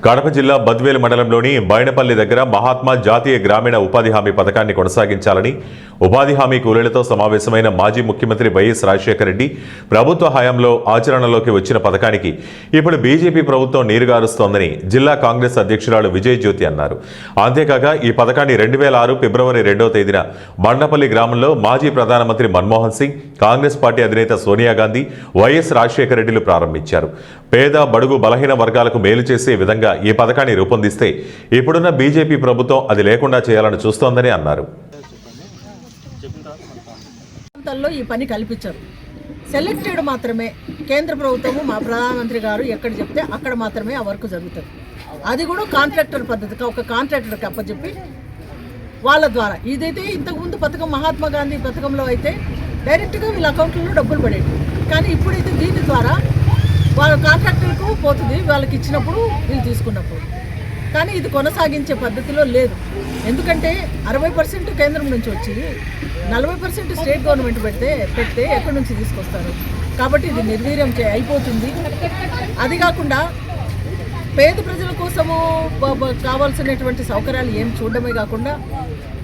కడప జిల్లా బద్వేలు మండలంలోని బైనపల్లి దగ్గర మహాత్మా జాతీయ గ్రామీణ ఉపాధి హామీ పథకాన్ని కొనసాగించాలని ఉపాధి హామీ కూలీలతో సమావేశమైన మాజీ ముఖ్యమంత్రి వైఎస్ రాజశేఖర రెడ్డి ప్రభుత్వ హయాంలో ఆచరణలోకి వచ్చిన పథకానికి ఇప్పుడు బీజేపీ ప్రభుత్వం నీరుగారుస్తోందని జిల్లా కాంగ్రెస్ అధ్యక్షురాలు విజయ్ జ్యోతి అన్నారు. అంతేకాక ఈ పథకాన్ని 2006 ఫిబ్రవరి 2వ తేదీన బండపల్లి గ్రామంలో మాజీ ప్రధానమంత్రి మన్మోహన్ సింగ్, కాంగ్రెస్ పార్టీ అధినేత సోనియా గాంధీ, వైఎస్ రాజశేఖర రెడ్డిలు ప్రారంభించారు. పేద బడుగు బలహీన వర్గాలకు మేలు చేసే విధంగా ఈ పథకాన్ని రూపొందిస్తే ఇప్పుడున్న బీజేపీ ప్రభుత్వం అది లేకుండా చేయాలని చూస్తోందని అన్నారు. ఈ పని కల్పించారు. సెలెక్టెడ్ మాత్రమే కేంద్ర ప్రభుత్వము మా ప్రధానమంత్రి గారు ఎక్కడ చెప్తే అక్కడ మాత్రమే ఆ వర్క్ జరుగుతుంది. అది కూడా కాంట్రాక్టర్ పద్ధతిగా ఒక కాంట్రాక్టర్కి అప్పచెప్పి వాళ్ళ ద్వారా. ఇదైతే ఇంతకుముందు పథకం మహాత్మా గాంధీ పథకంలో అయితే డైరెక్ట్గా వీళ్ళ అకౌంట్లలో డబ్బులు పడేవి. కానీ ఇప్పుడైతే దీని ద్వారా వాళ్ళ కాంట్రాక్టర్కు పోతుంది, వాళ్ళకి ఇచ్చినప్పుడు వీళ్ళు తీసుకున్నప్పుడు. కానీ ఇది కొనసాగించే పద్ధతిలో లేదు. ఎందుకంటే 60% కేంద్రం నుంచి వచ్చి 40% స్టేట్ గవర్నమెంట్ పెడితే ఎక్కడి నుంచి తీసుకొస్తారు? కాబట్టి ఇది నిర్వీర్యం అయిపోతుంది. అది కాకుండా పేద ప్రజల కోసము కావాల్సినటువంటి సౌకర్యాలు ఏం చూడడమే కాకుండా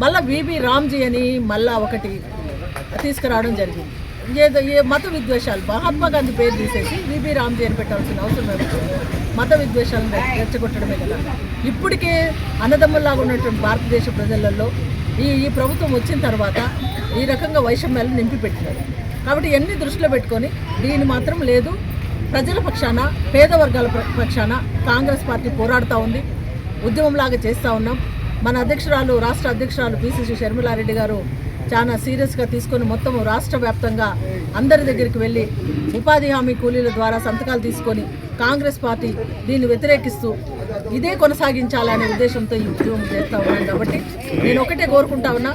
మళ్ళీ విబి రామ్జీ అని మళ్ళా ఒకటి తీసుకురావడం జరిగింది. ఏ మత విద్వేషాలు, మహాత్మా గాంధీ పేరు తీసేసి విబి రామ్జీ అని పెట్టాల్సిన అవసరం లేదు. మత విద్వేషాలను రెచ్చగొట్టడమే కదా. ఇప్పటికే అన్నదమ్ముల్లాగా ఉన్నటువంటి భారతదేశ ప్రజలలో ఈ ప్రభుత్వం వచ్చిన తర్వాత ఈ రకంగా వైషమ్యాలు నింపి పెట్టినారు. కాబట్టి ఇవన్నీ దృష్టిలో పెట్టుకొని దీన్ని మాత్రం లేదు, ప్రజల పక్షాన పేద వర్గాల పక్షాన కాంగ్రెస్ పార్టీ పోరాడుతూ ఉంది, ఉద్యమంలాగా చేస్తూ ఉన్నాం. మన అధ్యక్షురాలు, రాష్ట్ర అధ్యక్షురాలు పిసిసి షర్మిలారెడ్డి గారు చాలా సీరియస్గా తీసుకొని మొత్తం రాష్ట్ర వ్యాప్తంగా అందరి దగ్గరికి వెళ్ళి ఉపాధి హామీ కూలీల ద్వారా సంతకాలు తీసుకొని కాంగ్రెస్ పార్టీ దీన్ని వ్యతిరేకిస్తూ ఇదే కొనసాగించాలనే ఉద్దేశంతో ఈ ఉద్యమం చేస్తూ ఉన్నాను. కాబట్టి నేను ఒకటే కోరుకుంటా ఉన్నా,